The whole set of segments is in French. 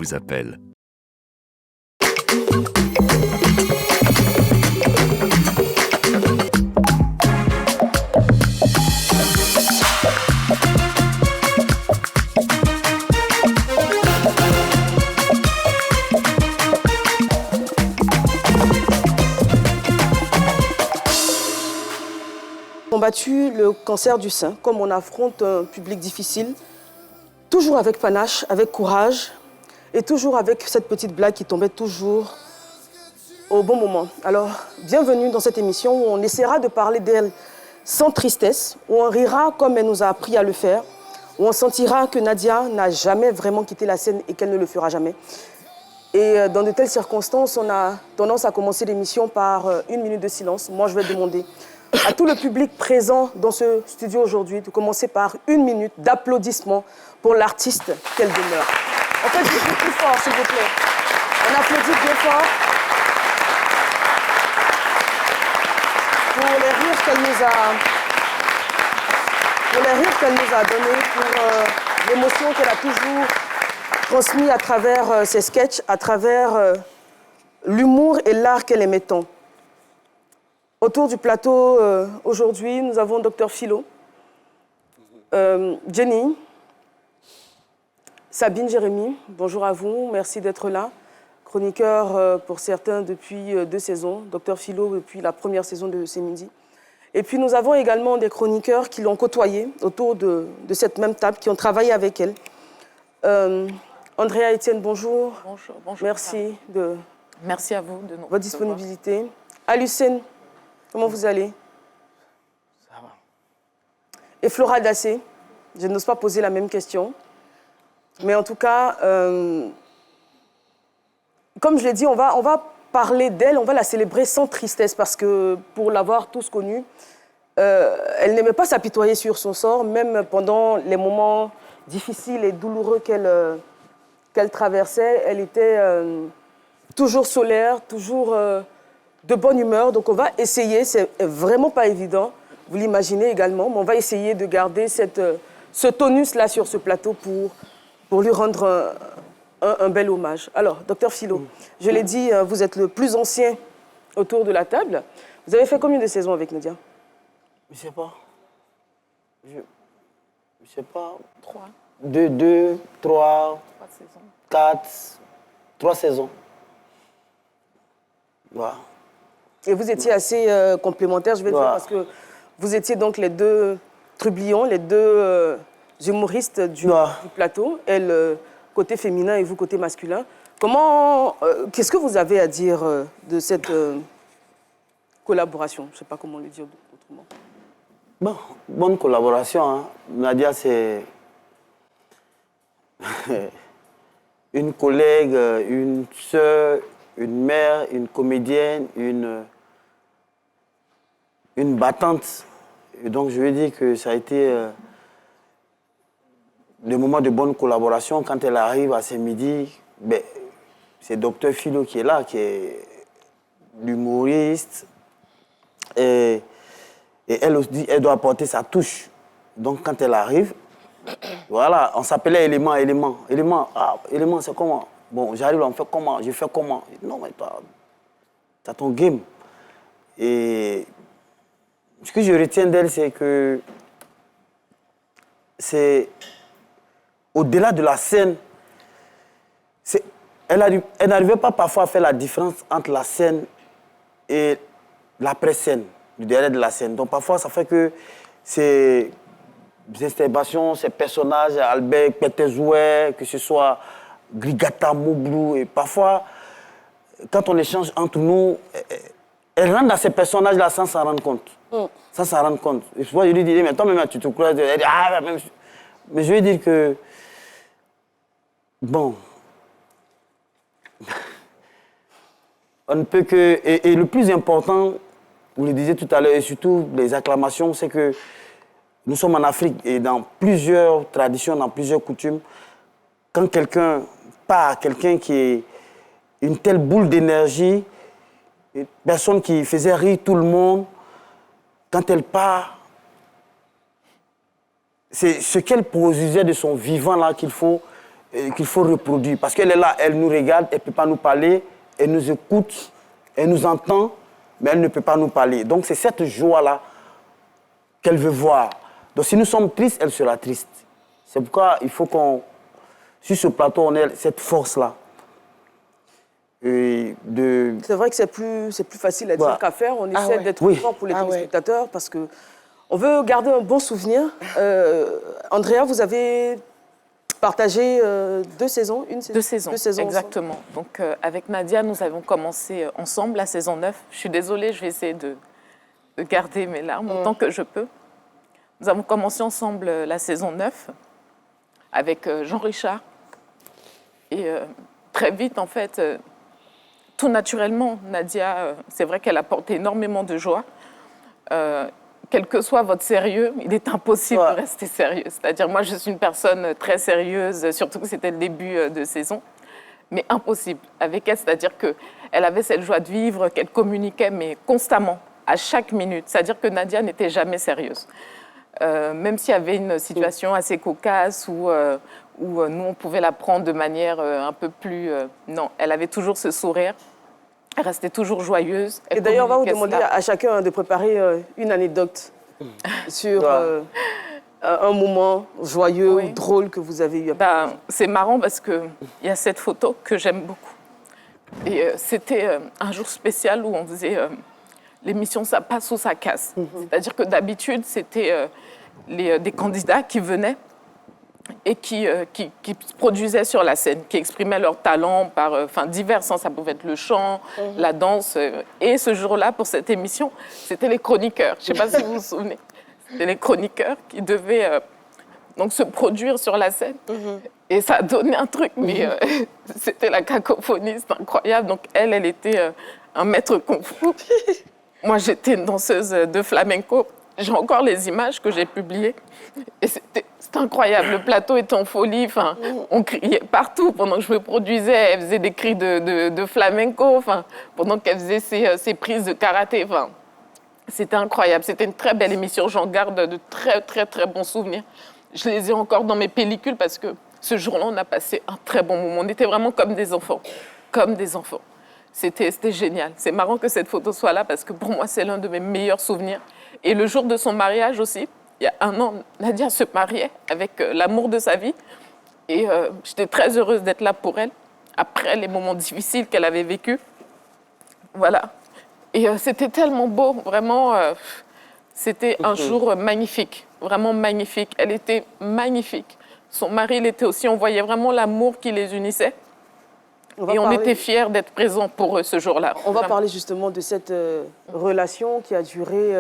vous appelle. Combattu le cancer du sein, comme on affronte un public difficile, toujours avec panache, avec courage, et toujours avec cette petite blague qui tombait toujours au bon moment. Alors, bienvenue dans cette émission où on essaiera de parler d'elle sans tristesse, où on rira comme elle nous a appris à le faire, où on sentira que Nadia n'a jamais vraiment quitté la scène et qu'elle ne le fera jamais. Et dans de telles circonstances, on a tendance à commencer l'émission par une minute de silence. Moi, je vais demander à tout le public présent dans ce studio aujourd'hui de commencer par une minute d'applaudissements pour l'artiste qu'elle demeure. En fait, je suis plus fort, s'il vous plaît. On applaudit bien fort pour les rires qu'elle nous a donnés, pour l'émotion qu'elle a toujours transmise à travers ses sketchs, à travers l'humour et l'art qu'elle aimait tant. Autour du plateau, aujourd'hui, nous avons Dr Philo, Jenny, Sabine, Jérémy, bonjour à vous, merci d'être là. Chroniqueur pour certains depuis 2 saisons, Dr Philo depuis la première saison de C'est Midi. Et puis nous avons également des chroniqueurs qui l'ont côtoyée autour de cette même table, qui ont travaillé avec elle. Andrea Etienne, bonjour. Bonjour. Merci à vous de nous votre disponibilité. Alucène, comment vous allez? Ça va. Et Flora Dassé, je n'ose pas poser la même question. Mais en tout cas, comme je l'ai dit, on va parler d'elle, on va la célébrer sans tristesse parce que pour l'avoir tous connue, elle n'aimait pas s'apitoyer sur son sort, même pendant les moments difficiles et douloureux qu'elle traversait. Elle était toujours solaire, toujours de bonne humeur. Donc on va essayer, c'est vraiment pas évident, vous l'imaginez également, mais on va essayer de garder ce tonus-là sur ce plateau pour lui rendre un bel hommage. Alors, Dr Philo, je l'ai dit, vous êtes le plus ancien autour de la table. Vous avez fait combien de saisons avec Nadia? Je sais pas. Je sais pas. 3. 2, 3, 4, 3 saisons. Voilà. Et vous étiez assez complémentaires, je vais dire, parce que vous étiez donc les deux trublions, les deux humoristes du plateau. Elle, côté féminin et vous, côté masculin. Qu'est-ce que vous avez à dire de cette collaboration? Je ne sais pas comment le dire autrement. Bon, bonne collaboration. Hein. Nadia, c'est une collègue, une sœur, une mère, une comédienne, une battante. Et donc, je veux dire que ça a été des moments de bonne collaboration. Quand elle arrive à ce midi, ben, c'est Dr Philo qui est là, qui est l'humoriste. Et elle aussi, elle doit apporter sa touche. Donc, quand elle arrive, voilà, on s'appelait Élément. Élément, c'est comment? Bon, j'arrive là, on fait comment? Je fais comment? Non, mais toi, t'as ton game. Et ce que je retiens d'elle, c'est que c'est au-delà de la scène. Elle n'arrivait pas parfois à faire la différence entre la scène et l'après-scène, le derrière de la scène. Donc parfois, ça fait que ces instalbations, ces personnages, Albert Pétezoué, que ce soit Grigata, Moblou, et parfois, quand on échange entre nous, elle rentre dans ces personnages-là sans s'en rendre compte. Sans s'en rendre compte. Et souvent, je lui dis, mais toi-même, tu te crois. Elle dit, ah, même. Mais je veux dire que, bon, on ne peut que... Et le plus important, vous le disiez tout à l'heure, et surtout les acclamations, c'est que nous sommes en Afrique et dans plusieurs traditions, dans plusieurs coutumes, quand quelqu'un part, quelqu'un qui est une telle boule d'énergie, une personne qui faisait rire tout le monde, quand elle part, c'est ce qu'elle produisait de son vivant là qu'il faut qu'il faut reproduire. Parce qu'elle est là, elle nous regarde, elle ne peut pas nous parler, elle nous écoute, elle nous entend, mais elle ne peut pas nous parler. Donc c'est cette joie-là qu'elle veut voir. Donc si nous sommes tristes, elle sera triste. C'est pourquoi il faut qu'on, sur ce plateau, on ait cette force-là. C'est vrai que c'est plus facile à dire qu'à faire. On essaie d'être fort pour les téléspectateurs parce qu'on veut garder un bon souvenir. Andrea, vous avez partagé 2 saisons, Deux saisons, exactement. Donc avec Nadia, nous avons commencé ensemble la saison 9. Je suis désolée, je vais essayer de garder mes larmes autant que je peux. Nous avons commencé ensemble la saison 9 avec Jean Richard. Et très vite, en fait, tout naturellement, Nadia, c'est vrai qu'elle apporte énormément de joie. Quel que soit votre sérieux, il est impossible de rester sérieux. C'est-à-dire, moi, je suis une personne très sérieuse, surtout que c'était le début de saison, mais impossible avec elle. C'est-à-dire qu'elle avait cette joie de vivre, qu'elle communiquait, mais constamment, à chaque minute. C'est-à-dire que Nadia n'était jamais sérieuse. Même s'il y avait une situation assez cocasse où nous, on pouvait la prendre de manière un peu plus... non, elle avait toujours ce sourire. Elle restait toujours joyeuse. Et d'ailleurs, on va vous demander à chacun de préparer une anecdote sur un moment joyeux ou drôle que vous avez eu. C'est marrant parce qu'il y a cette photo que j'aime beaucoup. Et c'était un jour spécial où on faisait l'émission « Ça passe ou ça casse ». C'est-à-dire que d'habitude, c'était des candidats qui venaient et qui se produisaient sur la scène, qui exprimaient leur talent par divers sens. Ça pouvait être le chant, la danse. Et ce jour-là, pour cette émission, c'était les chroniqueurs. Je ne sais pas si vous vous souvenez. C'était les chroniqueurs qui devaient donc se produire sur la scène. Et ça a donné un truc, mais c'était la cacophonie, c'était incroyable. Donc elle était un maître kung-fu. Moi, j'étais une danseuse de flamenco. J'ai encore les images que j'ai publiées. Et c'était incroyable. Le plateau était en folie. Enfin, on criait partout pendant que je me produisais. Elle faisait des cris de flamenco. Enfin, pendant qu'elle faisait ses prises de karaté. Enfin, c'était incroyable. C'était une très belle émission. J'en garde de très, très, très bons souvenirs. Je les ai encore dans mes pellicules parce que ce jour-là, on a passé un très bon moment. On était vraiment comme des enfants. Comme des enfants. C'était génial. C'est marrant que cette photo soit là parce que pour moi, c'est l'un de mes meilleurs souvenirs. Et le jour de son mariage aussi, il y a 1 an, Nadia se mariait avec l'amour de sa vie. Et j'étais très heureuse d'être là pour elle, après les moments difficiles qu'elle avait vécus. Voilà. Et c'était tellement beau, vraiment. C'était un jour magnifique, vraiment magnifique. Elle était magnifique. Son mari, il était aussi, on voyait vraiment l'amour qui les unissait. On était fiers d'être présents pour eux ce jour-là. On va parler justement de cette relation qui a duré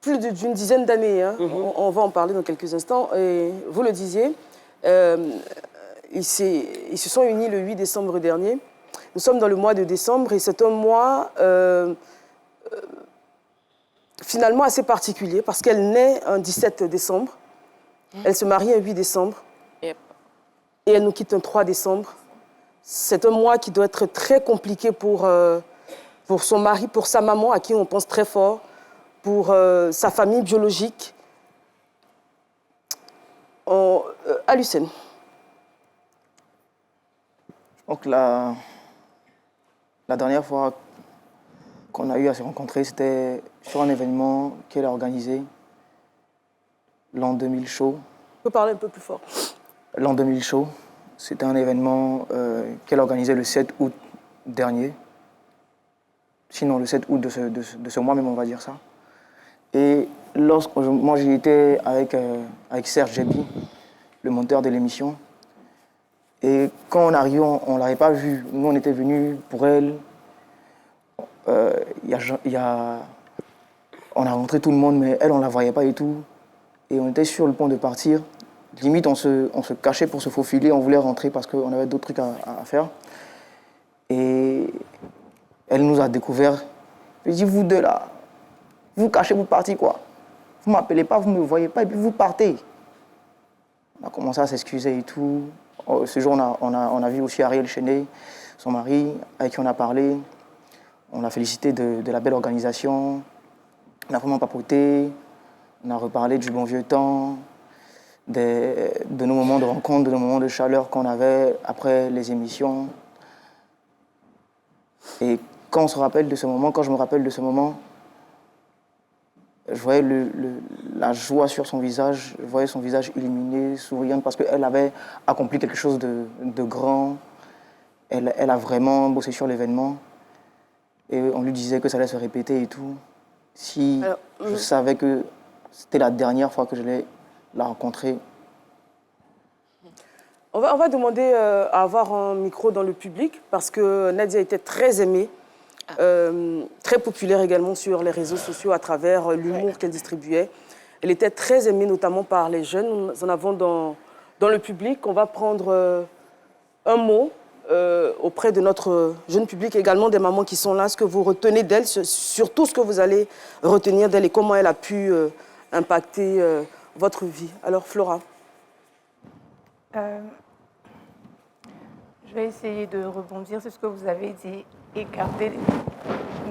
plus d'une dizaine d'années. Hein. On va en parler dans quelques instants. Et vous le disiez, ils se sont unis le 8 décembre dernier. Nous sommes dans le mois de décembre et c'est un mois finalement assez particulier parce qu'elle naît un 17 décembre, elle se marie un 8 décembre. Et elle nous quitte un 3 décembre. C'est un mois qui doit être très compliqué pour son mari, pour sa maman, à qui on pense très fort, pour sa famille biologique. Alucène. Donc la dernière fois qu'on a eu à se rencontrer, c'était sur un événement qu'elle a organisé, l'an 2000 Show. Tu peux parler un peu plus fort. L'an 2000 Show, c'était un événement qu'elle a organisé le 7 août dernier. Sinon, le 7 août de ce mois même, on va dire ça. Et moi, j'y étais avec Serge Jebi, le monteur de l'émission. Et quand on arrive, on ne l'avait pas vue. Nous, on était venus pour elle. On a rencontré tout le monde, mais elle, on ne la voyait pas et tout. Et on était sur le point de partir. Limite, on se cachait pour se faufiler. On voulait rentrer parce qu'on avait d'autres trucs à faire. Et elle nous a découvert. Elle dit, vous deux là, vous cachez, vous partez quoi? Vous ne m'appelez pas, vous ne me voyez pas, et puis vous partez. On a commencé à s'excuser et tout. Ce jour, on a vu aussi Ariel Chenet, son mari, avec qui on a parlé. On l'a félicité de la belle organisation. On a vraiment papoté. On a reparlé du bon vieux temps, de nos moments de rencontre, de nos moments de chaleur qu'on avait après les émissions. Et quand on se rappelle de ce moment, quand je me rappelle de ce moment, je voyais la joie sur son visage, je voyais son visage illuminé, souriant, parce qu'elle avait accompli quelque chose de grand. Elle a vraiment bossé sur l'événement. Et on lui disait que ça allait se répéter et tout. Si je savais que c'était la dernière fois que je l'ai la rencontrer. On va demander à avoir un micro dans le public parce que Nadia était très aimée, très populaire également sur les réseaux sociaux à travers l'humour qu'elle distribuait. Elle était très aimée notamment par les jeunes. Nous en avons dans le public. On va prendre un mot auprès de notre jeune public, également des mamans qui sont là. Ce que vous retenez d'elle, surtout ce que vous allez retenir d'elle et comment elle a pu impacter votre vie. Alors Flora. Je vais essayer de rebondir sur ce que vous avez dit et garder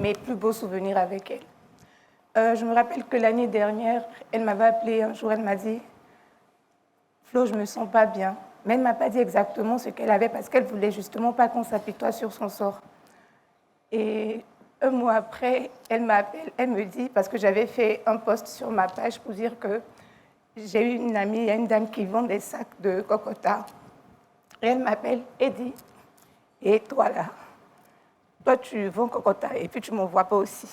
mes plus beaux souvenirs avec elle. Je me rappelle que l'année dernière, elle m'avait appelé un jour, elle m'a dit « Flo, je ne me sens pas bien ». Mais elle ne m'a pas dit exactement ce qu'elle avait parce qu'elle ne voulait justement pas qu'on s'apitoie sur son sort. Et un mois après, elle m'appelle, elle me dit, parce que j'avais fait un post sur ma page pour dire que j'ai eu une amie, il y a une dame qui vend des sacs de cocotas. Et elle m'appelle et dit, et toi là, toi tu vends cocotas et puis tu ne m'envoies pas aussi.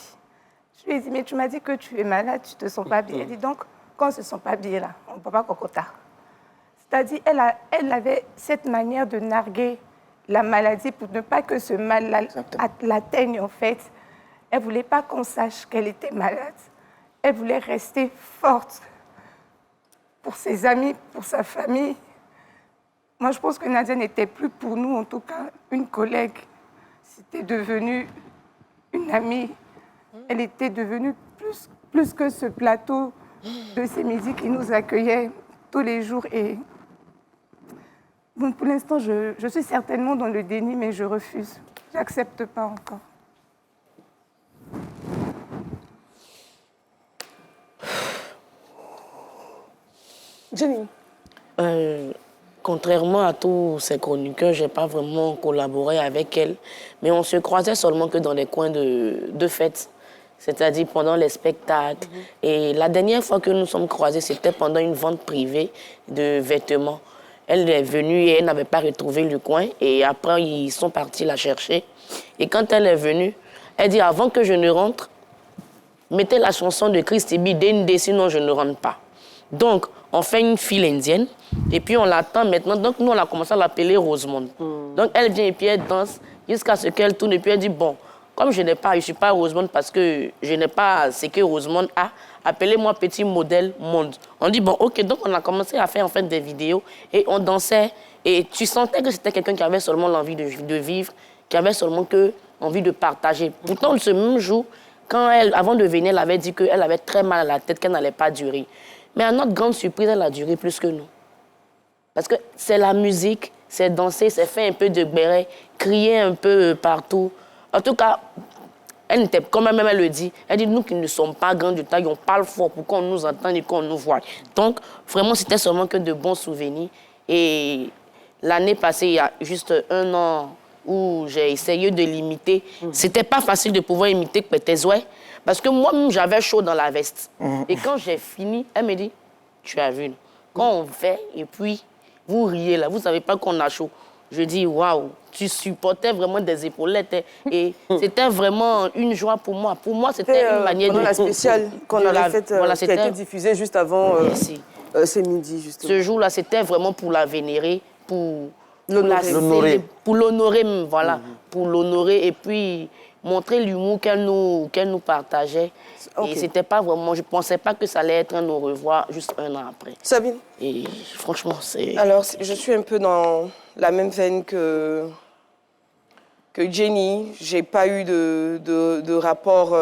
Je lui ai dit, mais tu m'as dit que tu es malade, tu ne te sens pas bien. Elle dit, donc, quand on ne se sent pas bien là, on ne voit pas cocotas. C'est-à-dire, elle avait cette manière de narguer la maladie pour ne pas que ce mal l'atteigne en fait. Elle ne voulait pas qu'on sache qu'elle était malade. Elle voulait rester forte pour ses amis, pour sa famille. Moi, je pense que Nadia n'était plus pour nous, en tout cas, une collègue. C'était devenu une amie. Elle était devenue plus que ce plateau de ces midis qui nous accueillait tous les jours. Et bon, pour l'instant, je suis certainement dans le déni, mais je refuse. Je n'accepte pas encore. Jenny. Contrairement à tous ces chroniqueurs, je n'ai pas vraiment collaboré avec elle, mais on se croisait seulement que dans les coins de fête, c'est-à-dire pendant les spectacles. Et la dernière fois que nous sommes croisés, c'était pendant une vente privée de vêtements. Elle est venue et elle n'avait pas retrouvé le coin, et après ils sont partis la chercher. Et quand elle est venue, elle dit, avant que je ne rentre, mettez la chanson de Christy B, Dende, sinon je ne rentre pas. Donc, on fait une file indienne, et puis on l'attend maintenant. Donc, nous, on a commencé à l'appeler Rosemonde. Donc, elle vient et puis elle danse jusqu'à ce qu'elle tourne. Et puis elle dit, bon, comme je ne suis pas Rosemonde parce que je n'ai pas ce que Rosemonde a, appelez-moi petit modèle monde. On dit, bon, OK, donc on a commencé à faire en fait des vidéos et on dansait. Et tu sentais que c'était quelqu'un qui avait seulement l'envie de vivre, qui avait seulement envie de partager. Pourtant, ce même jour, quand avant de venir, elle avait dit qu'elle avait très mal à la tête, qu'elle n'allait pas durer. Mais à notre grande surprise, elle a duré plus que nous. Parce que c'est la musique, c'est danser, c'est faire un peu de béret, crier un peu partout. En tout cas, elle n'était, comme elle le dit, elle dit, nous qui ne sommes pas grands de taille, on parle fort pour qu'on nous entende et qu'on nous voit. Donc, vraiment, c'était seulement que de bons souvenirs. Et l'année passée, il y a juste 1 an où j'ai essayé de l'imiter, c'était pas facile de pouvoir imiter Pétezoué. Parce que moi-même, j'avais chaud dans la veste. Et quand j'ai fini, elle me dit, tu as vu, quand on fait, et puis, vous riez là, vous ne savez pas qu'on a chaud. Je dis, waouh, tu supportais vraiment des épaulettes. Et c'était vraiment une joie pour moi. Pour moi, c'était une manière de... la spéciale qu'on a faite, voilà, qui a été diffusée juste avant ce midi, justement. Ce jour-là, c'était vraiment pour la vénérer, pour l'honorer. Pour l'honorer, voilà. Pour l'honorer et puis montrer l'humour qu'elle nous partageait. Okay. Et c'était pas vraiment... Je ne pensais pas que ça allait être un au revoir juste 1 an après. Sabine. Et franchement, c'est... Alors, je suis un peu dans la même veine que Jenny. Je n'ai pas eu de rapport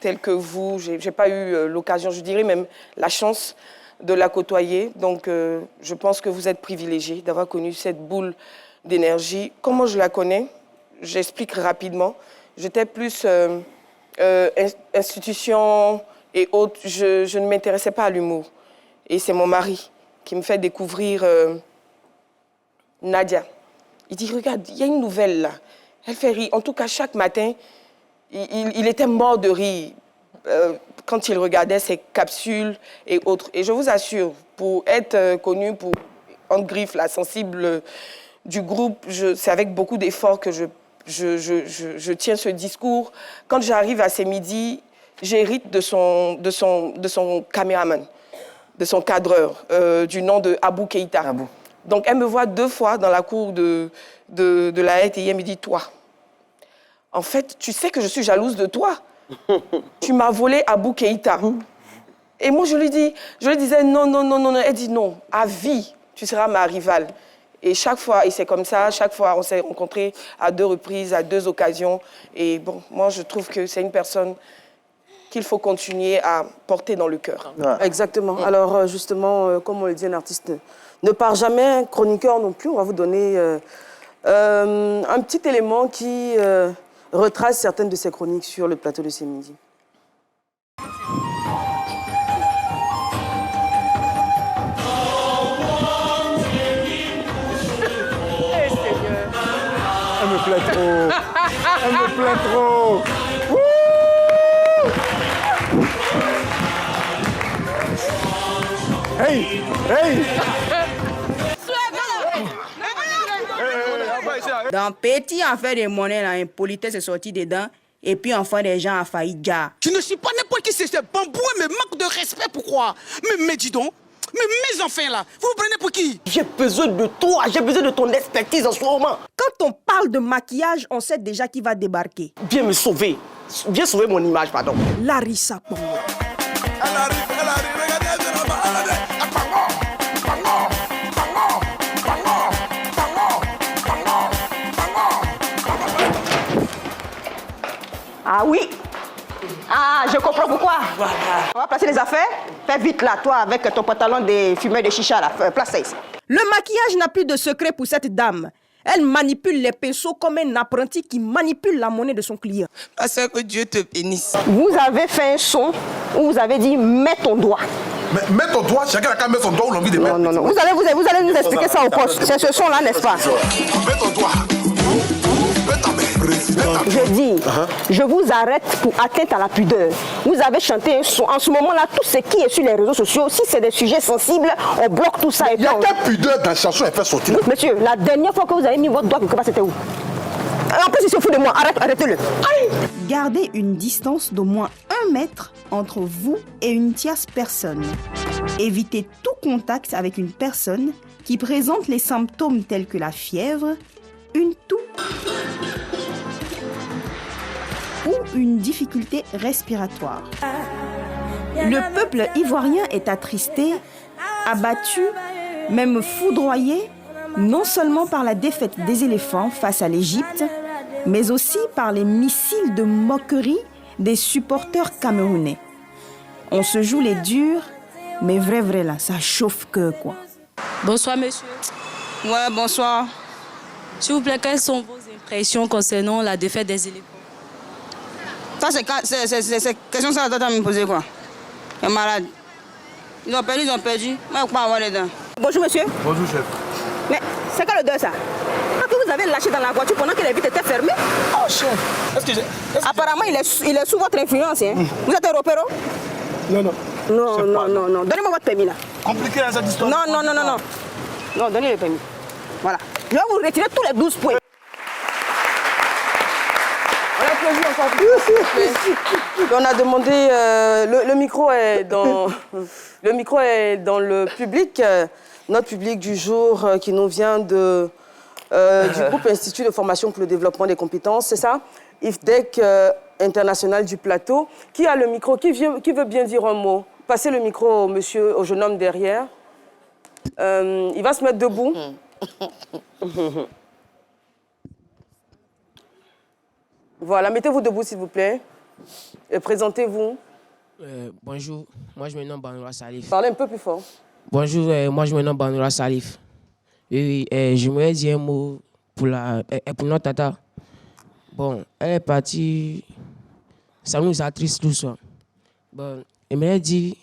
tel que vous. Je n'ai pas eu l'occasion, je dirais même la chance de la côtoyer. Donc, je pense que vous êtes privilégiés d'avoir connu cette boule d'énergie. Comment je la connais? J'explique rapidement. J'étais plus institution et autres. Je ne m'intéressais pas à l'humour. Et c'est mon mari qui me fait découvrir Nadia. Il dit, regarde, il y a une nouvelle là. Elle fait rire. En tout cas, chaque matin, il était mort de rire quand il regardait ses capsules et autres. Et je vous assure, pour être connu, pour entre griffes, la sensible du groupe, c'est avec beaucoup d'efforts que je tiens ce discours. Quand j'arrive à ces midis, j'hérite de son caméraman, de son cadreur, du nom de Abou Keïta. Abou. Donc, elle me voit 2 fois dans la cour de la LTI. Elle me dit, toi, en fait, tu sais que je suis jalouse de toi. Tu m'as volé Abou Keïta. Et moi, je lui disais, non, non, non, non. Elle dit, non, à vie, tu seras ma rivale. Et chaque fois, et c'est comme ça, chaque fois, on s'est rencontrés à 2 reprises, à 2 occasions. Et bon, moi, je trouve que c'est une personne qu'il faut continuer à porter dans le cœur. Ouais. Exactement. Alors, justement, comme on le dit, un artiste ne part jamais, un chroniqueur non plus. On va vous donner un petit élément qui retrace certaines de ses chroniques sur le plateau de ces midis. Elle me plaît trop. Elle me plaît trop. Hey, hey. Dans petit affaire de monnaie, là, impolitesse est sortie dedans. Et puis enfin, des gens a failli dire. Tu ne suis pas n'importe qui, c'est ce bambou, mais manque de respect, pourquoi? Mais dis donc, mais mes enfants là, vous vous prenez pour qui? J'ai besoin de toi, j'ai besoin de ton expertise en ce moment. Quand on parle de maquillage, on sait déjà qui va débarquer. Viens me sauver, viens sauver mon image, pardon. Larissa Pongo. Elle arrive, regardez, elle arrive. Ah oui. Ah, je comprends pourquoi. Voilà. On va placer les affaires. Fais vite là, toi, avec ton pantalon de fumeur de chicha là. Place ça ici. Le maquillage n'a plus de secret pour cette dame. Elle manipule les pinceaux comme un apprenti qui manipule la monnaie de son client. Parce que Dieu te bénisse. Vous avez fait un son où vous avez dit mets ton doigt. Mais mets ton doigt, chacun a qu'à mettre son doigt où l'on vit de mettre. Non. Vous allez nous expliquer ça au poste. C'est ce son là, n'est-ce pas? Mets ton doigt. Mets ta main. Je dis, je vous arrête pour atteinte à la pudeur. Vous avez chanté un son. En ce moment-là, tout ce qui est sur les réseaux sociaux, si c'est des sujets sensibles, on bloque tout ça. Il y a quelle pudeur dans la chanson elle fait sortir? Monsieur, la dernière fois que vous avez mis votre doigt quelque part, c'était où? En plus, il se fout de moi. Arrêtez-le. Gardez une distance d'au moins 1 mètre entre vous et une tierce personne. Évitez tout contact avec une personne qui présente les symptômes tels que la fièvre, une toux ou une difficulté respiratoire. Le peuple ivoirien est attristé, abattu, même foudroyé, non seulement par la défaite des éléphants face à l'Égypte, mais aussi par les missiles de moquerie des supporters camerounais. On se joue les durs, mais vrai là, ça chauffe que quoi. Bonsoir monsieur. Ouais, bonsoir. S'il vous plaît, quelles sont vos impressions concernant la défaite des éléphants? Ça, c'est question ça doit me poser quoi. Il est malade. Ils ont perdu. Moi, je peux pas avoir les dents. Bonjour monsieur. Bonjour chef. Mais c'est quoi l'odeur ça? Que vous avez lâché dans la voiture pendant que les vitres étaient fermées? Oh chef. Apparemment, il est sous votre influence. Hein? Vous êtes européen? Non. Non. Donnez-moi votre permis là. Compliqué dans cette histoire. Non, donnez le permis. Voilà. Je vais vous retirer tous les 12 points. On applaudit encore plus. On a demandé, le micro est dans le public, notre public du jour qui nous vient du groupe Institut de formation pour le développement des compétences, c'est ça? IFDEC International du Plateau. Qui a le micro? Qui veut bien dire un mot? Passez le micro au jeune homme derrière. Il va se mettre debout. Voilà, mettez-vous debout, s'il vous plaît. Et présentez-vous. Bonjour, moi je me nomme Banoura Salif. Parlez un peu plus fort. Bonjour, moi je me nomme Banoura Salif. Oui, j'aimerais dire un mot pour notre tata. Bon, elle est partie, ça nous attriste tout ça. Bon, elle m'a dit,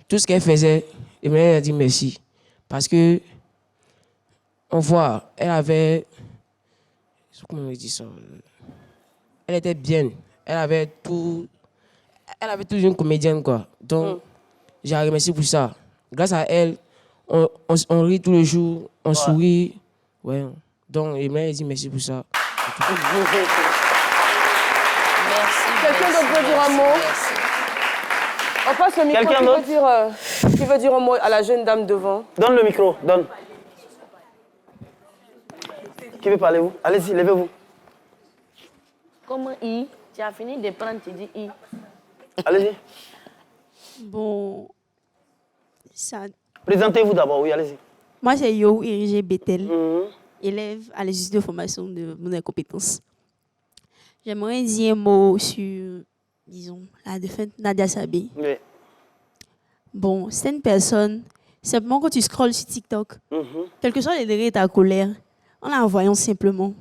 tout ce qu'elle faisait, elle m'a dit merci. Parce que, on voit, elle avait... Comment on dit ça? Elle était bien. Elle avait tout une comédienne, quoi. Donc, j'ai la remercié pour ça. Grâce à elle, on rit tous les jours, on sourit. Ouais. Donc, il m'a dit merci pour ça. Quelqu'un d'autre veut dire un mot? On passe le micro. Qui veut dire un mot à la jeune dame devant? Donne le micro, donne. Qui veut parler, vous? Allez-y, levez-vous. Comment I? Tu as fini de prendre, tu dis I. Allez-y. Bon, ça... Présentez-vous d'abord, oui, allez-y. Moi, c'est Yo Érigé Bethel, élève à l'Institut de formation de mon compétences. J'aimerais dire un mot sur, disons, la défunte Nadia Sabé. Oui. Bon, c'est une personne, simplement quand tu scrolles sur TikTok, quel que soit les degrés de ta colère, en la voyant simplement,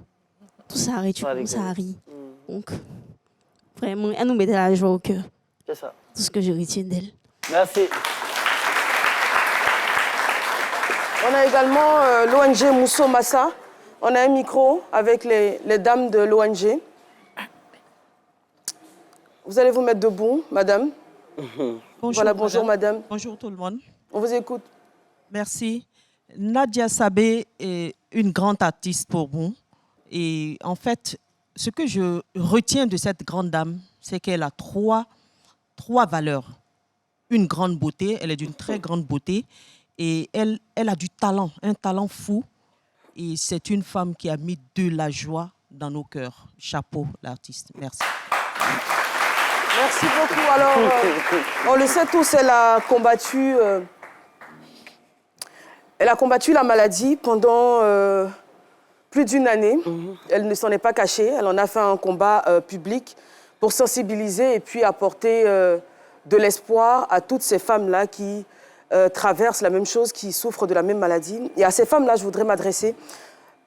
tout s'arrête, tu commences à rire. Donc, vraiment, elle nous mettait la joie au cœur. C'est ça. Tout ce que je retiens d'elle. Merci. On a également l'ONG Mousso Massa. On a un micro avec les dames de l'ONG. Vous allez vous mettre debout, madame. Bonjour, voilà, bonjour madame. Bonjour tout le monde. On vous écoute. Merci. Nadia Sabé est une grande artiste pour nous. Et en fait, ce que je retiens de cette grande dame, c'est qu'elle a trois valeurs. Une grande beauté, elle est d'une très grande beauté. Et elle a du talent, un talent fou. Et c'est une femme qui a mis de la joie dans nos cœurs. Chapeau, l'artiste. Merci. Merci beaucoup. Alors, on le sait tous, elle a combattu la maladie pendant plus d'une année. Elle ne s'en est pas cachée. Elle en a fait un combat public pour sensibiliser et puis apporter de l'espoir à toutes ces femmes-là qui traversent la même chose, qui souffrent de la même maladie. Et à ces femmes-là, je voudrais m'adresser.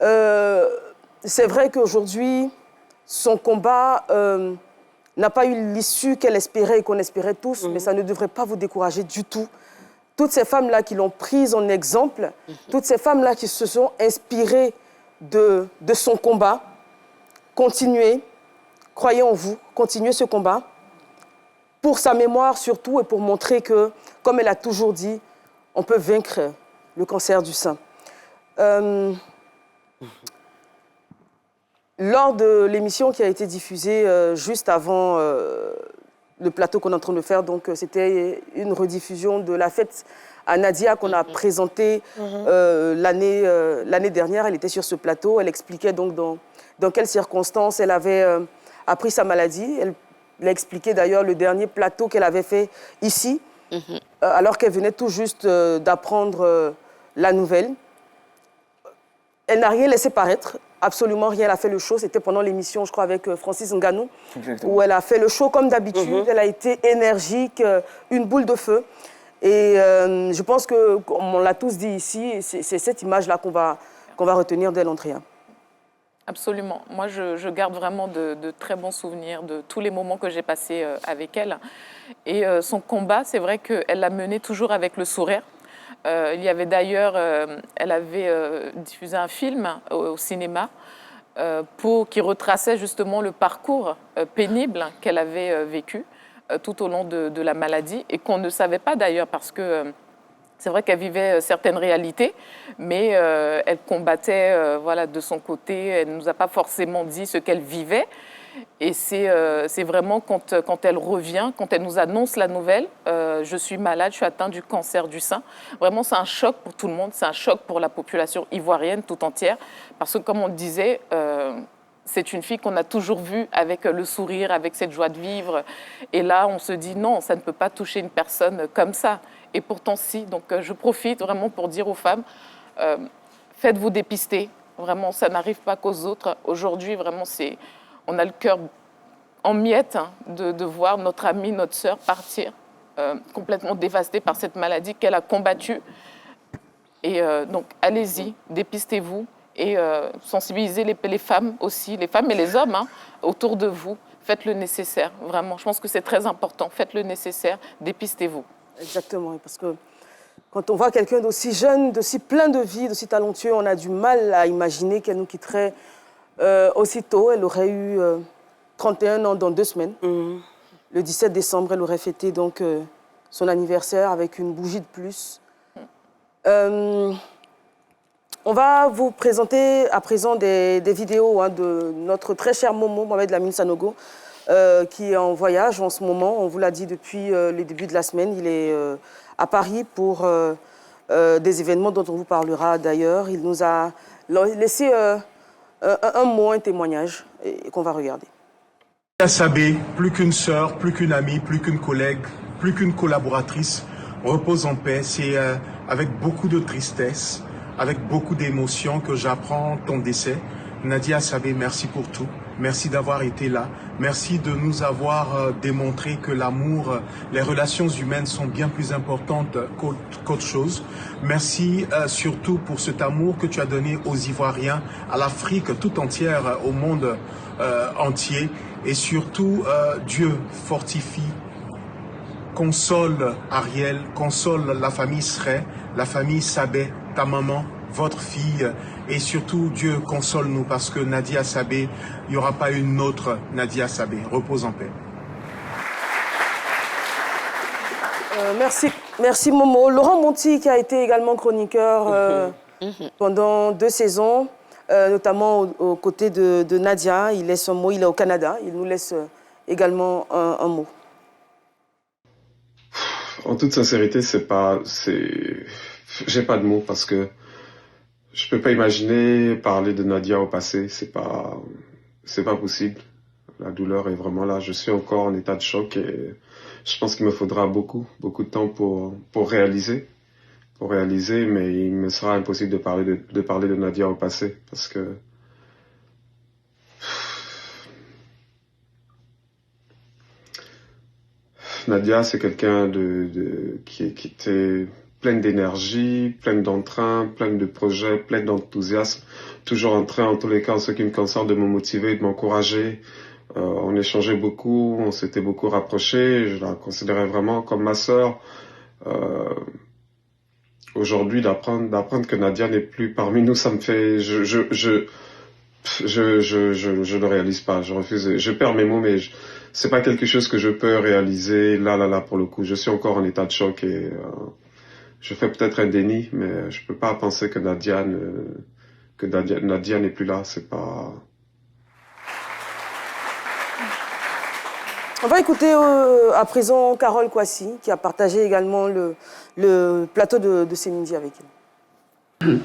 C'est vrai qu'aujourd'hui, son combat n'a pas eu l'issue qu'elle espérait et qu'on espérait tous, mais ça ne devrait pas vous décourager du tout. Toutes ces femmes-là qui l'ont prise en exemple, toutes ces femmes-là qui se sont inspirées de son combat, continuez, croyez en vous, continuez ce combat, pour sa mémoire surtout et pour montrer que, comme elle a toujours dit, on peut vaincre le cancer du sein. Lors de l'émission qui a été diffusée juste avant le plateau qu'on est en train de faire, donc c'était une rediffusion de la fête à Nadia qu'on a présentée l'année dernière. Elle était sur ce plateau, elle expliquait donc dans quelles circonstances elle avait appris sa maladie. Elle a expliqué d'ailleurs le dernier plateau qu'elle avait fait ici, alors qu'elle venait tout juste d'apprendre la nouvelle. Elle n'a rien laissé paraître. Absolument rien, elle a fait le show. C'était pendant l'émission, je crois, avec Francis Ngannou, où elle a fait le show comme d'habitude. Elle a été énergique, une boule de feu. Et je pense que, comme on l'a tous dit ici, c'est cette image-là qu'on va retenir d'elle, Andrea. Absolument. Moi, je garde vraiment de très bons souvenirs de tous les moments que j'ai passés avec elle. Et son combat, c'est vrai qu'elle l'a mené toujours avec le sourire. Il y avait d'ailleurs, elle avait diffusé un film au cinéma qui retraçait justement le parcours pénible qu'elle avait vécu tout au long de la maladie et qu'on ne savait pas d'ailleurs parce que c'est vrai qu'elle vivait certaines réalités, mais elle combattait voilà, de son côté, elle ne nous a pas forcément dit ce qu'elle vivait. Et c'est vraiment quand elle revient, quand elle nous annonce la nouvelle, je suis malade, je suis atteinte du cancer du sein. Vraiment, c'est un choc pour tout le monde, c'est un choc pour la population ivoirienne tout entière. Parce que comme on le disait, c'est une fille qu'on a toujours vue avec le sourire, avec cette joie de vivre. Et là, on se dit non, ça ne peut pas toucher une personne comme ça. Et pourtant, si. Donc, je profite vraiment pour dire aux femmes, faites-vous dépister. Vraiment, ça n'arrive pas qu'aux autres. Aujourd'hui, vraiment, on a le cœur en miettes de voir notre amie, notre sœur partir complètement dévastée par cette maladie qu'elle a combattue. Et donc, allez-y, dépistez-vous et sensibilisez les femmes aussi, les femmes et les hommes autour de vous. Faites le nécessaire, vraiment. Je pense que c'est très important. Faites le nécessaire, dépistez-vous. Exactement, parce que Quand on voit quelqu'un d'aussi jeune, d'aussi plein de vie, d'aussi talentueux, on a du mal à imaginer qu'elle nous quitterait aussitôt. Elle aurait eu 31 ans dans 2 semaines. Le 17 décembre, elle aurait fêté donc son anniversaire avec une bougie de plus. On va vous présenter à présent des vidéos de notre très cher Momo, Mohamed Lamine Sanogo, qui est en voyage en ce moment. On vous l'a dit depuis le début de la semaine. Il est à Paris pour des événements dont on vous parlera d'ailleurs. Il nous a laissé un mot, un témoignage qu'on va regarder. Sabé, plus qu'une sœur, plus qu'une amie, plus qu'une collègue, plus qu'une collaboratrice, repose en paix. C'est avec beaucoup de tristesse, avec beaucoup d'émotion que j'apprends ton décès. Nadia Sabé, merci pour tout. Merci d'avoir été là. Merci de nous avoir démontré que l'amour, les relations humaines sont bien plus importantes qu'autre chose. Merci surtout pour cet amour que tu as donné aux Ivoiriens, à l'Afrique tout entière, au monde entier. Et surtout, Dieu fortifie, console Ariel, console la famille Sray, la famille Sabé, ta maman, votre fille. Et surtout, Dieu console-nous parce que Nadia Sabé, il n'y aura pas une autre Nadia Sabé. Repose en paix. Merci Momo. Laurent Monti, qui a été également chroniqueur pendant 2 saisons, notamment aux côtés de Nadia. Il laisse un mot, il est au Canada. Il nous laisse également un mot. En toute sincérité, j'ai pas de mots parce que je peux pas imaginer parler de Nadia au passé. C'est pas possible. La douleur est vraiment là. Je suis encore en état de choc et je pense qu'il me faudra beaucoup de temps pour réaliser, mais il me sera impossible de parler de Nadia au passé parce que Nadia, c'est quelqu'un qui était pleine d'énergie, pleine d'entrain, pleine de projets, pleine d'enthousiasme, toujours en train, en tous les cas, en ce qui me concerne, de me motiver, de m'encourager. On échangeait beaucoup, on s'était beaucoup rapprochés, je la considérais vraiment comme ma sœur. Aujourd'hui, d'apprendre que Nadia n'est plus parmi nous, ça me fait... Je ne réalise pas, je refuse, je perds mes mots, mais c'est pas quelque chose que je peux réaliser là, pour le coup. Je suis encore en état de choc et je fais peut-être un déni, mais je peux pas penser que Nadia n'est plus là, c'est pas... On va écouter à présent Carole Kwasi, qui a partagé également le plateau de C'est Midi avec elle.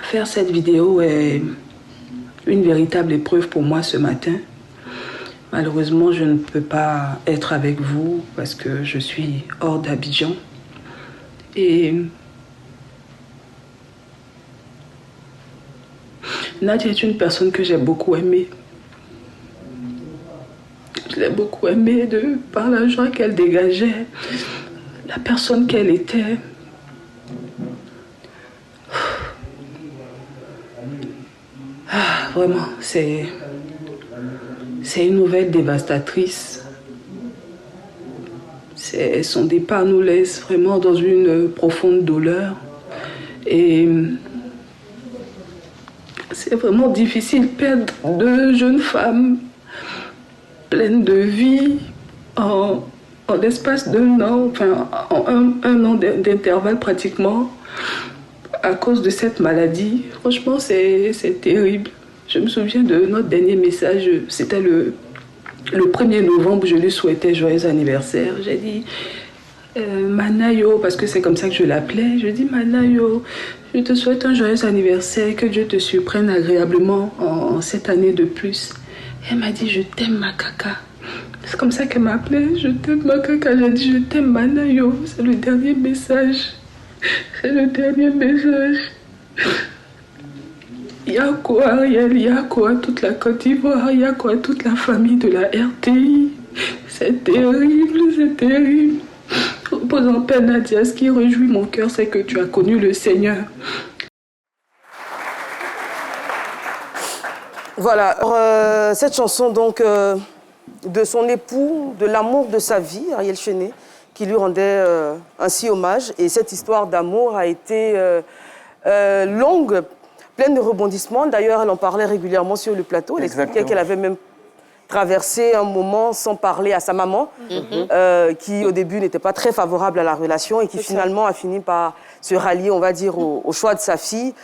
Faire cette vidéo est une véritable épreuve pour moi ce matin. Malheureusement, je ne peux pas être avec vous parce que je suis hors d'Abidjan. Et Nadia est une personne que j'ai beaucoup aimée. Je l'ai beaucoup aimée par la joie qu'elle dégageait, la personne qu'elle était. Vraiment, c'est une nouvelle dévastatrice. Son départ nous laisse vraiment dans une profonde douleur. Et c'est vraiment difficile de perdre 2 jeunes femmes pleines de vie en l'espace d'1 an, enfin en un an d'intervalle pratiquement, à cause de cette maladie. Franchement, c'est terrible. Je me souviens de notre dernier message, c'était le 1er novembre, je lui souhaitais joyeux anniversaire. J'ai dit, Manayo, parce que c'est comme ça que je l'appelais, je dis, Manayo, je te souhaite un joyeux anniversaire, que Dieu te surprenne agréablement en cette année de plus. Elle m'a dit, je t'aime ma caca. C'est comme ça qu'elle m'appelait, je t'aime ma caca. J'ai dit, je t'aime Manayo, c'est le dernier message. C'est le dernier message. Il y a quoi, Ariel? Il y a quoi, toute la Côte d'Ivoire? Il y a quoi, toute la famille de la RTI? C'est terrible, c'est terrible. Repose en paix, Nadia. Ce qui réjouit mon cœur, c'est que tu as connu le Seigneur. Voilà, cette chanson donc de son époux, de l'amour de sa vie, Ariel Chenet, qui lui rendait ainsi hommage. Et cette histoire d'amour a été longue, pleine de rebondissements. D'ailleurs, elle en parlait régulièrement sur le plateau. Elle expliquait qu'elle avait même traversé un moment sans parler à sa maman, qui au début n'était pas très favorable à la relation et qui finalement a fini par se rallier, on va dire, au choix de sa fille.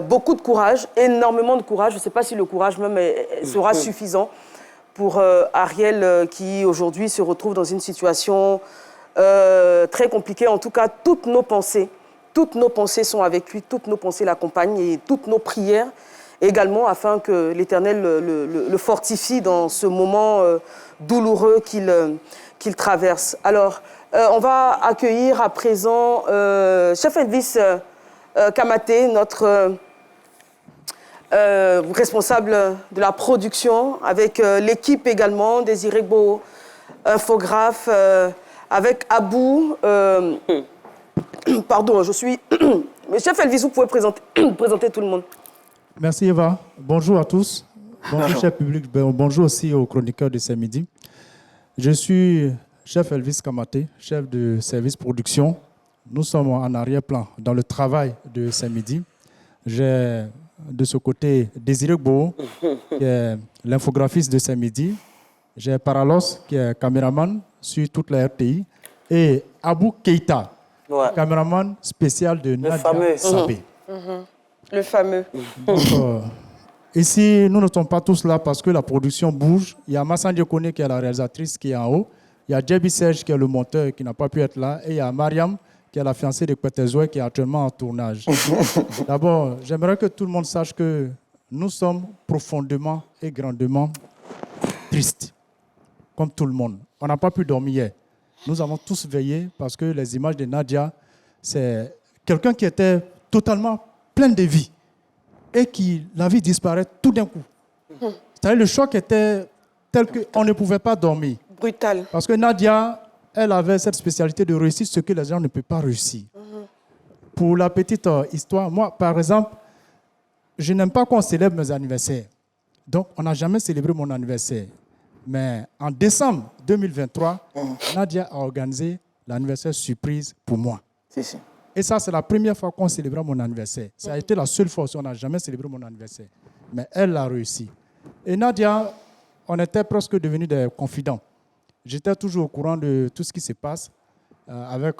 Beaucoup de courage, énormément de courage. Je ne sais pas si le courage même sera suffisant pour Ariel qui aujourd'hui se retrouve dans une situation très compliquée. En tout cas, toutes nos pensées sont avec lui, toutes nos pensées l'accompagnent et toutes nos prières également afin que l'Éternel le fortifie dans ce moment douloureux qu'il traverse. Alors, on va accueillir à présent Chef Elvis Kamaté, notre responsable de la production, avec l'équipe également, Désiré Beau, infographe, avec Abou. Pardon, je suis... Mais Chef Elvis, vous pouvez présenter tout le monde. Merci Eva. Bonjour à tous. Bonjour cher public. Bonjour aussi aux chroniqueurs de ce midi. Je suis Chef Elvis Kamaté, chef de service production. Nous sommes en arrière-plan dans le travail de ce midi. J'ai de ce côté Désiré Beau, qui est l'infographiste de ce midi. J'ai Paralos, qui est caméraman sur toute la RTI. Et Abou Keïta, caméraman spécial de Nadia Sabé. Le fameux. Donc, ici, nous ne sommes pas tous là parce que la production bouge. Il y a Massan Diokone qui est la réalisatrice qui est en haut. Il y a Djebi Serge qui est le monteur qui n'a pas pu être là. Et il y a Mariam qui est la fiancée de Kwetezoué qui est actuellement en tournage. D'abord, j'aimerais que tout le monde sache que nous sommes profondément et grandement tristes, comme tout le monde. On n'a pas pu dormir hier. Nous avons tous veillé parce que les images de Nadia, c'est quelqu'un qui était totalement plein de vie et qui, la vie disparaît tout d'un coup. C'est-à-dire le choc était tel qu'on ne pouvait pas dormir. Brutal. Parce que Nadia, elle avait cette spécialité de réussir ce que les gens ne peuvent pas réussir. Pour la petite histoire, moi, par exemple, je n'aime pas qu'on célèbre mes anniversaires. Donc, on n'a jamais célébré mon anniversaire. Mais en décembre 2023, Nadia a organisé l'anniversaire surprise pour moi. Et ça, c'est la première fois qu'on célébrait mon anniversaire. Ça a été la seule fois où on n'a jamais célébré mon anniversaire. Mais elle l'a réussi. Et Nadia, on était presque devenus des confidents. J'étais toujours au courant de tout ce qui se passe avec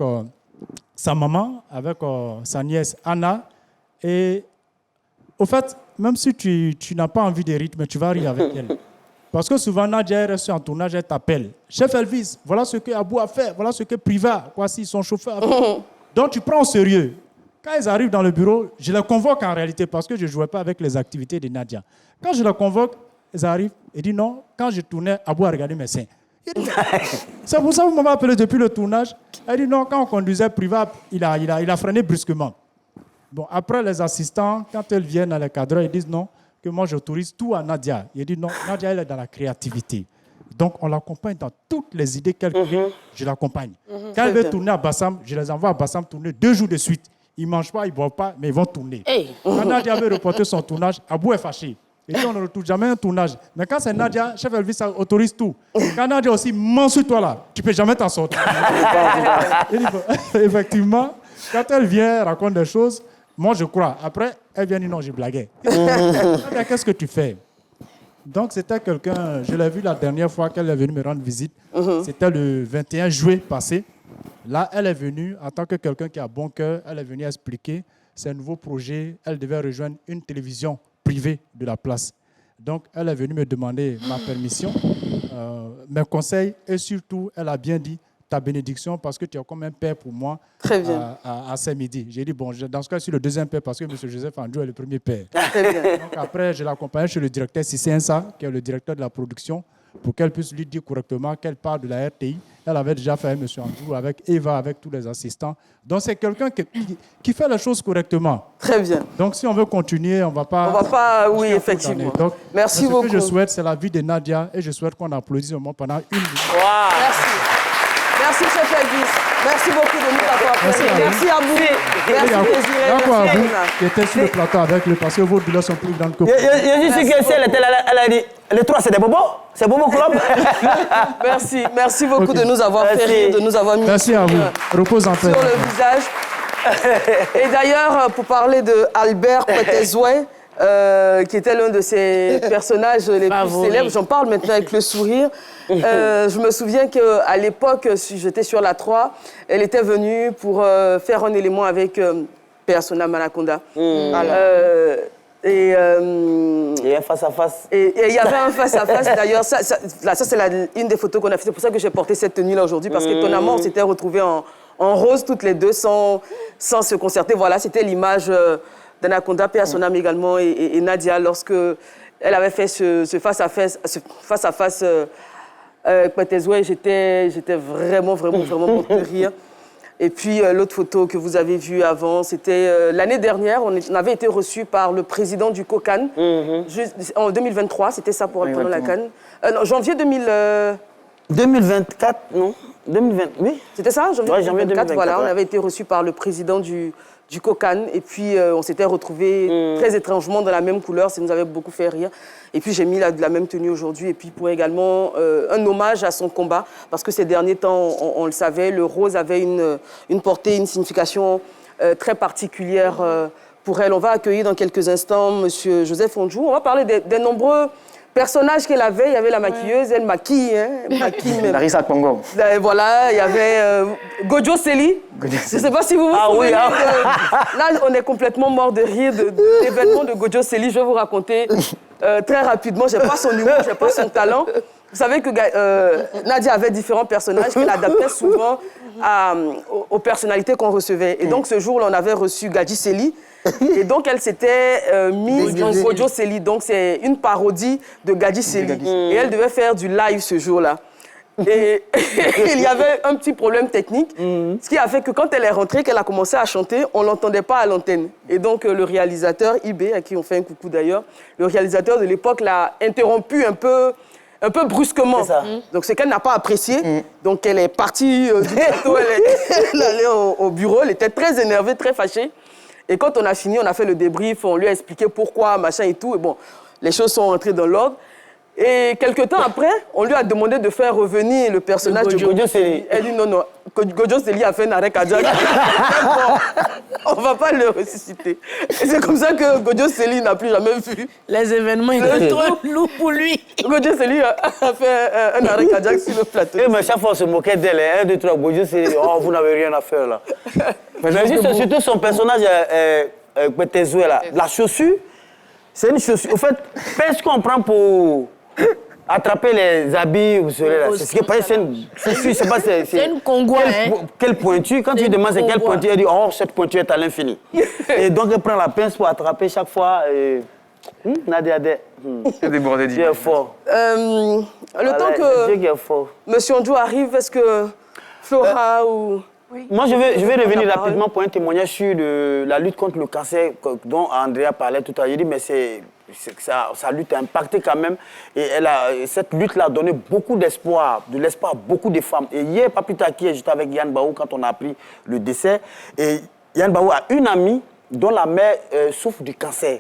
sa maman, avec sa nièce Anna. Et au fait, même si tu n'as pas envie de rythme, tu vas rire avec elle. Parce que souvent, Nadia est restée en tournage, elle t'appelle. Chef Elvis, voilà ce que Abou a fait, voilà ce que Priva, voici son chauffeur a fait. Donc, tu prends au sérieux. Quand ils arrivent dans le bureau, je les convoque en réalité parce que je ne jouais pas avec les activités de Nadia. Quand je les convoque, ils arrivent et disent non, quand je tournais, Abou a regardé mes seins. C'est pour ça que vous m'avez appelé depuis le tournage. Elle dit non, quand on conduisait Priva, il a freiné brusquement. Bon, après, les assistants, quand elles viennent à les cadres, ils disent non, que moi j'autorise tout à Nadia. Il dit non, Nadia, elle est dans la créativité. Donc, on l'accompagne dans toutes les idées qu'elle crée, je l'accompagne. Quand elle veut tourner à Bassam, je les envoie à Bassam tourner 2 jours de suite. Ils ne mangent pas, ils ne boivent pas, mais ils vont tourner. Quand Nadia veut reporter son tournage, Abou est fâché. Il dit on ne retrouve jamais un tournage. Mais quand c'est Nadia, Chef Elvis autorise tout. Quand Nadia aussi, mens sur toi là, tu ne peux jamais t'en sortir. Effectivement, quand elle vient, raconte des choses, moi je crois. Après, elle vient dire non, j'ai blagué. Qu'est-ce que tu fais? Donc, c'était quelqu'un, je l'ai vu la dernière fois qu'elle est venue me rendre visite. C'était le 21 juillet passé. Là, elle est venue, en tant que quelqu'un qui a bon cœur, elle est venue expliquer ses nouveaux projets. Elle devait rejoindre une télévision privée de la place. Donc, elle est venue me demander ma permission, mes conseils et surtout, elle a bien dit ta bénédiction parce que tu es comme un père pour moi. Très bien. À ce midi. J'ai dit, bon, dans ce cas, je suis le deuxième père parce que M. Joseph Andrew est le premier père. Très bien. Donc après, je l'accompagne chez le directeur Sissé Insa, qui est le directeur de la production, pour qu'elle puisse lui dire correctement qu'elle parle de la RTI. Elle avait déjà fait M. Andrew avec Eva, avec tous les assistants. Donc c'est quelqu'un qui fait les choses correctement. Très bien. Donc si on veut continuer, on ne va pas... On ne va pas, oui, effectivement. Donc, merci beaucoup. Ce que je souhaite, c'est la vie de Nadia et je souhaite qu'on applaudisse au moins pendant 1 minute. Wow. Merci. Merci, chef Elvis. Merci beaucoup de nous avoir présenté. Merci à vous. Merci, Désiré. Merci à vous qui étiez sur le plateau avec lui parce que vos douleurs sont plus grandes que vous. Je suis sûr qu'elle a dit, les trois, c'est des bobos. C'est Bobo Club. Merci beaucoup de nous avoir fait rire, de nous avoir mis Merci à vous. Repose en paix. sur le visage. Et d'ailleurs, pour parler de Albert Petezoué, qui était l'un de ses personnages les plus célèbres, j'en parle maintenant avec le sourire. Je me souviens qu'à l'époque, j'étais sur la 3, elle était venue pour faire un élément avec Persona Manaconda. Et un face-à-face. Et il y avait un face-à-face, d'ailleurs. Ça c'est une des photos qu'on a fait. C'est pour ça que j'ai porté cette tenue-là aujourd'hui, parce qu'étonnamment, on s'était retrouvés en rose, toutes les deux, sans se concerter. Voilà, c'était l'image d'Anaconda, paix à son âme également, et Nadia, lorsque elle avait fait ce face-à-face avec Petezoué, j'étais vraiment morte de rire. Et puis, l'autre photo que vous avez vue avant, c'était l'année dernière, on avait été reçus par le président du COCAN, en 2023, c'était ça pendant la CAN. Non, janvier 2024, non 2020, oui. C'était ça, janvier 2024, voilà, ouais. on avait été reçus par le président du COCAN, et puis on s'était retrouvés très étrangement dans la même couleur, ça nous avait beaucoup fait rire. Et puis j'ai mis la même tenue aujourd'hui, et puis pour également un hommage à son combat, parce que ces derniers temps, on le savait, le rose avait une portée, une signification très particulière pour elle. On va accueillir dans quelques instants M. Joseph Ondjou. On va parler des nombreux personnages qu'elle avait. Il y avait la maquilleuse, elle maquille, Larissa Congo. Voilà, il y avait Gojo Seli. Je ne sais pas si vous vous souvenez. Là, on est complètement mort de rire de l'événement de Gojo Seli. Je vais vous raconter très rapidement. Je n'ai pas son humour, je n'ai pas son talent. Vous savez que Nadia avait différents personnages qu'elle adaptait souvent aux personnalités qu'on recevait. Et donc, ce jour-là, on avait reçu Gadji Seli. Et donc, elle s'était mise en Gojo Seli. Donc, c'est une parodie de Gadji Seli. Et elle devait faire du live ce jour-là. Et il y avait un petit problème technique, ce qui a fait que quand elle est rentrée, qu'elle a commencé à chanter, on ne l'entendait pas à l'antenne. Et donc, le réalisateur, Ibé, à qui on fait un coucou d'ailleurs, le réalisateur de l'époque l'a interrompu un peu brusquement. Donc, c'est qu'elle n'a pas apprécié. Donc, elle est partie du plateau, elle allait au bureau, elle était très énervée, très fâchée. Et quand on a fini, on a fait le débrief, on lui a expliqué pourquoi, machin et tout. Et bon, les choses sont rentrées dans l'ordre. Et quelques temps après, on lui a demandé de faire revenir le personnage de Gojo Seli. Elle dit non, Gojo Seli a fait un arrêt cardiaque. On ne va pas le ressusciter. Et c'est comme ça que Gojo Seli n'a plus jamais vu. Les événements étaient trop lourds pour lui. Gojo Seli a fait un arrêt cardiaque sur le plateau. Mais chaque fois, on se moquait d'elle. 1, 2, 3, Gojo Seli, oh, vous n'avez rien à faire là. Mais juste, surtout son personnage, Petezoué, là. La chaussure, c'est une chaussure. Au fait, qu'est-ce qu'on prend pour attraper les habits, vous savez, là. C'est ce qui est c'est une chaussure, c'est pas... C'est une congoie, quelle pointure, quand tu demandes c'est quelle pointure, elle dit, oh, cette pointure est à l'infini. Et donc, elle prend la pince pour attraper chaque fois. Nadia, c'est débordé Dieu est fort. Le temps que M. Ondjou arrive, est-ce que Flora ou... Oui. Moi, je vais revenir rapidement pour un témoignage sur la lutte contre le cancer dont Andrea parlait tout à l'heure. Il dit, mais sa lutte a impacté quand même. Et cette lutte-là a donné beaucoup d'espoir, de l'espoir à beaucoup de femmes. Et hier, pas plus tard qu'hier, j'étais avec Yann Baou quand on a appris le décès. Et Yann Baou a une amie dont la mère souffre du cancer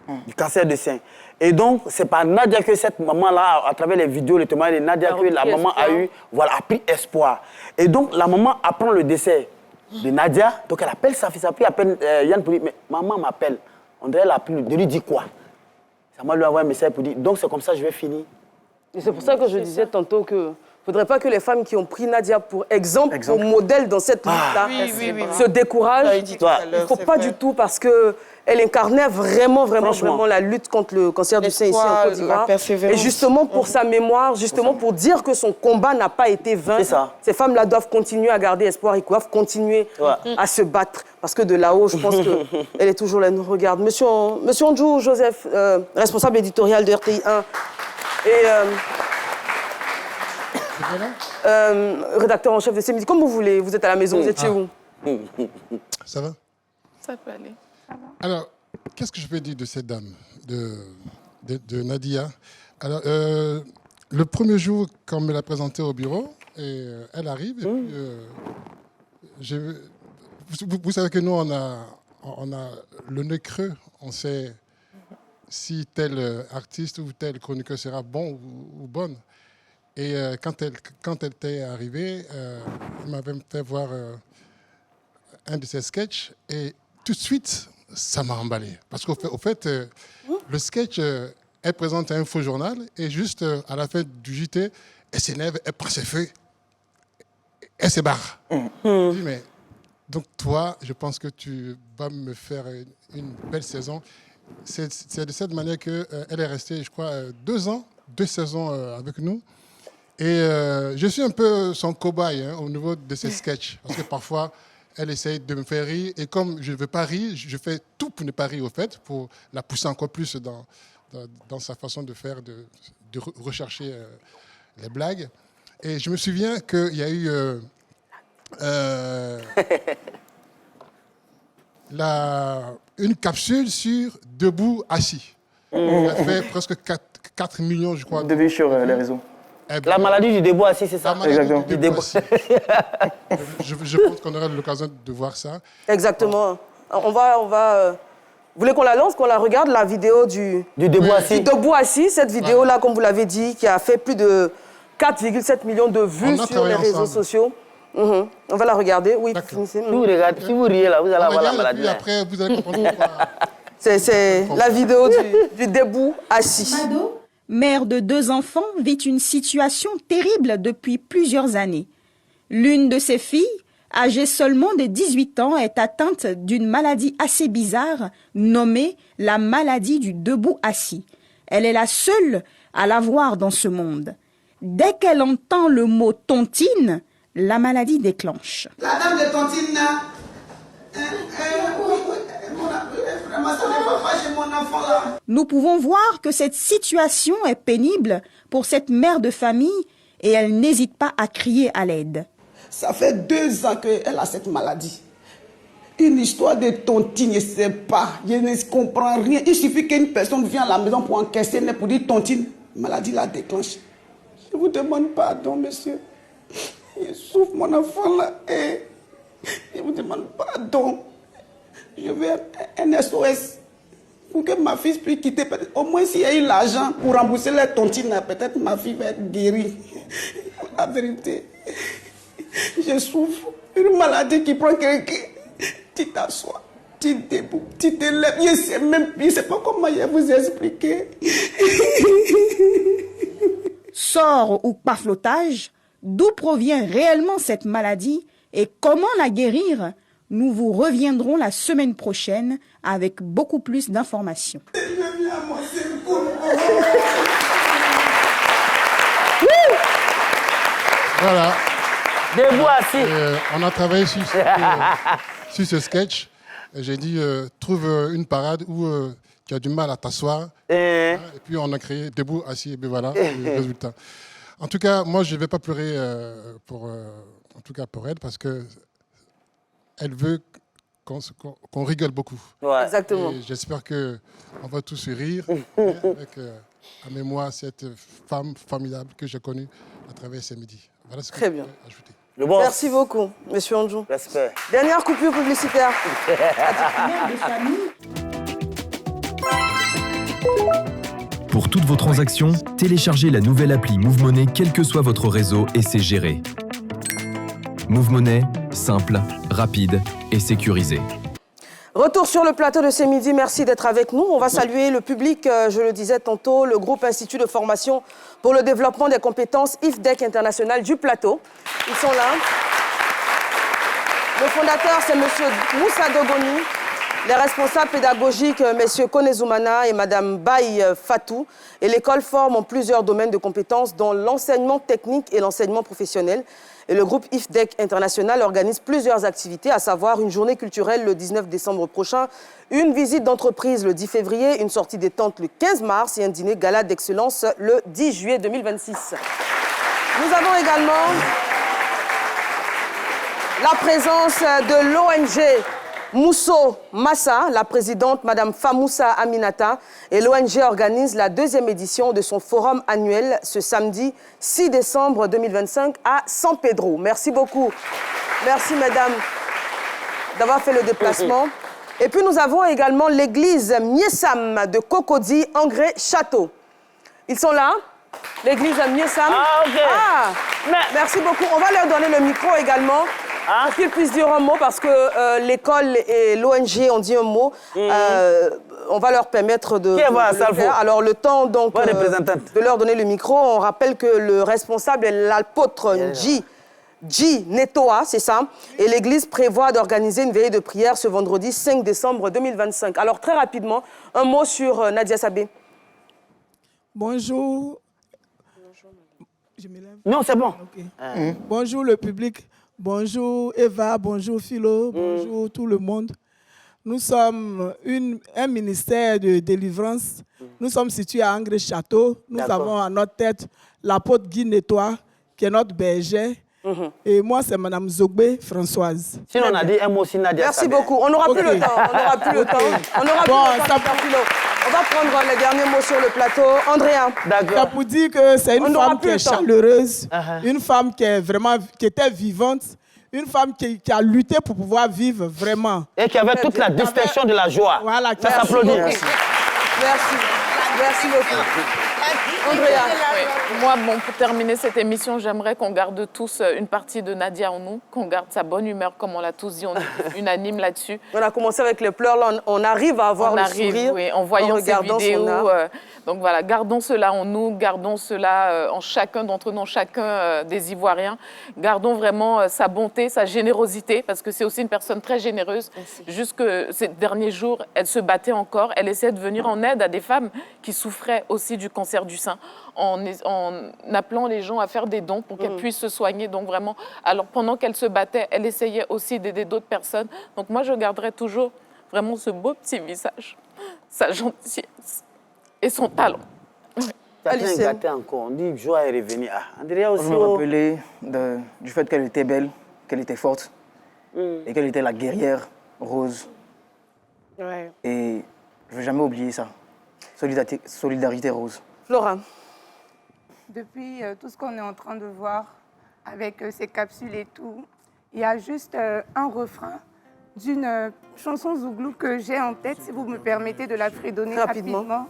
de sein. Et donc, c'est par Nadia que cette maman-là, à travers les vidéos, les témoignages de Nadia, que la maman a pris espoir. Et donc, la maman apprend le décès de Nadia. Donc, elle appelle sa fille, elle appelle Yann pour dire, mais maman m'appelle. On dirait qu'elle a appelé, de lui dire quoi? Ça m'a lui envoyé un message pour dire, donc c'est comme ça que je vais finir. Et c'est pour ça que je disais tantôt que il ne faudrait pas que les femmes qui ont pris Nadia pour exemple. Pour modèle dans cette lutte-là, se découragent. Il ne faut pas du tout, parce qu'elle incarnait vraiment la lutte contre le cancer du sein ici en Côte d'Ivoire. Et justement pour sa mémoire, justement pour dire que son combat n'a pas été vain, ces femmes-là doivent continuer à garder espoir et doivent continuer à se battre. Parce que de là-haut, je pense qu'elle est toujours là, elle nous regarde. Monsieur Ondjou, Joseph, responsable éditorial de RTI 1. Et... rédacteur en chef de CMD, comme vous voulez, vous êtes à la maison, vous êtes chez vous. Ça va? Ça peut aller. Alors, qu'est-ce que je peux dire de cette dame, de Nadia? Alors, le premier jour, quand on me l'a présentée au bureau, Et elle arrive, et puis, vous savez que nous, on a le nez creux. On sait si tel artiste ou tel chroniqueur sera bon ou bonne. Et quand elle était arrivée, elle m'avait fait voir un de ses sketchs. Et tout de suite, ça m'a emballé. Parce qu'au fait, le sketch, elle présente un faux journal. Et juste à la fin du JT, elle s'énerve, elle prend ses feuilles. Elle se barre. Je dis, mais donc toi, je pense que tu vas me faire une belle saison. C'est de cette manière qu'elle est restée, je crois, 2 saisons avec nous. Et je suis un peu son cobaye au niveau de ses sketchs. Parce que parfois, elle essaye de me faire rire. Et comme je ne veux pas rire, je fais tout pour ne pas rire, au fait, pour la pousser encore plus dans sa façon de faire, de rechercher les blagues. Et je me souviens qu'il y a eu une capsule sur Debout Assis. Elle a fait presque 4 millions, je crois. De vues sur les réseaux. La maladie du debout assis, c'est ça? Exactement. Du debout assis. Je pense qu'on aura l'occasion de voir ça. Exactement. On va vous voulez qu'on la lance, qu'on la regarde, la vidéo du debout assis? Du debout assis, cette vidéo-là, comme vous l'avez dit, qui a fait plus de 4,7 millions de vues sur les réseaux sociaux. On va la regarder. Oui, finissez. Si vous riez là, vous allez avoir la maladie. Et après, vous allez comprendre pourquoi. C'est la vidéo du debout assis. Mère de 2 enfants, vit une situation terrible depuis plusieurs années. L'une de ses filles, âgée seulement de 18 ans, est atteinte d'une maladie assez bizarre nommée la maladie du debout assis. Elle est la seule à l'avoir dans ce monde. Dès qu'elle entend le mot tontine, la maladie déclenche. La dame de tontine, vraiment, ça ne va pas chez mon enfant là. Nous pouvons voir que cette situation est pénible pour cette mère de famille et elle n'hésite pas à crier à l'aide. Ça fait 2 ans qu'elle a cette maladie. Une histoire de tontine, je ne sais pas, je ne comprends rien. Il suffit qu'une personne vienne à la maison pour encaisser, pour dire tontine, la maladie la déclenche. Je vous demande pardon, monsieur. Je souffre mon enfant là et je vous demande pardon. Je veux un SOS pour que ma fille puisse quitter. Au moins s'il y a eu l'argent pour rembourser les tontines, peut-être ma fille va être guérie. La vérité, je souffre. Une maladie qui prend quelqu'un. Tu t'assois, tu te debout, tu te lèves. Je ne sais pas comment je vais vous expliquer. Sort ou paflotage, d'où provient réellement cette maladie et comment la guérir? Nous vous reviendrons la semaine prochaine avec beaucoup plus d'informations. Voilà. Debout assis. On a travaillé sur ce sketch. J'ai dit, trouve une parade où tu as du mal à t'asseoir. Et puis on a créé Debout assis. Et bien voilà le résultat. En tout cas, moi, je ne vais pas pleurer pour elle parce que elle veut qu'on rigole beaucoup. Ouais. Exactement. Et j'espère qu'on va tous rire avec à mémoire cette femme formidable que j'ai connue à travers ces midis. Voilà ce que Très bien. Ajouter. Merci beaucoup, monsieur Andjou. Respect. Dernière coupure publicitaire. Pour toutes vos transactions, téléchargez la nouvelle appli Move Money, quel que soit votre réseau, et c'est géré. Move Money, simple, rapide et sécurisé. Retour sur le plateau de ce midi, merci d'être avec nous. On va saluer le public, je le disais tantôt, le groupe Institut de formation pour le développement des compétences IFDEC International du plateau. Ils sont là. Le fondateur, c'est M. Moussa Dogoni. Les responsables pédagogiques, M. Konezoumana et Mme Baye Fatou. Et l'école forme en plusieurs domaines de compétences, dont l'enseignement technique et l'enseignement professionnel. Et le groupe IFDEC International organise plusieurs activités, à savoir une journée culturelle le 19 décembre prochain, une visite d'entreprise le 10 février, une sortie détente le 15 mars et un dîner gala d'excellence le 10 juillet 2026. Nous avons également la présence de l'ONG Mousso Massa, la présidente, Madame Famoussa Aminata, et l'ONG organise la 2e édition de son forum annuel ce samedi 6 décembre 2025 à San Pedro. Merci beaucoup. Merci, mesdames, d'avoir fait le déplacement. Et puis, nous avons également l'église Miesam de Cocody, Angré-Château. Ils sont là, l'église Miesam. Ah, OK. Ah, merci beaucoup. On va leur donner le micro également. Pour qu'ils puissent dire un mot, parce que l'école et l'ONG ont dit un mot. On va leur permettre de le faire. Alors, le temps donc, de leur donner le micro, on rappelle que le responsable est l'apôtre G. Netoa, c'est ça. Et l'Église prévoit d'organiser une veillée de prière ce vendredi 5 décembre 2025. Alors, très rapidement, un mot sur Nadia Sabé. Bonjour. Je me lève. Non, c'est bon. Okay. Bonjour le public. Bonjour Eva, bonjour Philo, bonjour tout le monde. Nous sommes un ministère de délivrance. Nous sommes situés à Angré-Château. Nous avons à notre tête l'apôtre Guy Netoa, qui est notre berger. Et moi, c'est Mme Zogbe Françoise. Sinon, on a dit un mot aussi, Nadia. Merci beaucoup. On n'aura plus le temps. On n'aura plus le temps. On n'aura plus le temps, Philo. On va prendre les derniers mots sur le plateau. Andrea. Ça pour dire que c'est une femme qui est chaleureuse, une femme qui est vraiment, qui était vivante, une femme qui a lutté pour pouvoir vivre vraiment. Et qui avait toute la distinction de la joie. Voilà. Ça s'applaudit. Merci. Merci beaucoup. Andrea. Oui. Moi, bon, pour terminer cette émission, j'aimerais qu'on garde tous une partie de Nadia en nous, qu'on garde sa bonne humeur, comme on l'a tous dit, on est unanime là-dessus. On a commencé avec les pleurs, là, on arrive à avoir le sourire en voyant ces vidéos. son Donc voilà, gardons cela en nous, gardons cela en chacun d'entre nous, en chacun des Ivoiriens. Gardons vraiment sa bonté, sa générosité, parce que c'est aussi une personne très généreuse. Jusque ces derniers jours, elle se battait encore, elle essayait de venir en aide à des femmes qui souffraient aussi du cancer du sein, en appelant les gens à faire des dons pour qu'elles puissent se soigner. Donc vraiment, alors pendant qu'elle se battait, elle essayait aussi d'aider d'autres personnes. Donc moi, je garderai toujours vraiment ce beau petit visage, sa gentillesse et son talent. Alice. Gâté encore. On dit que joie est revenue. Andrea aussi. On me rappelait du fait qu'elle était belle, qu'elle était forte et qu'elle était la guerrière rose. Ouais. Et je ne vais jamais oublier ça. Solidarité rose. Flora. Depuis tout ce qu'on est en train de voir avec ces capsules et tout, il y a juste un refrain d'une chanson zouglou que j'ai en tête, si vous me permettez de la fredonner rapidement.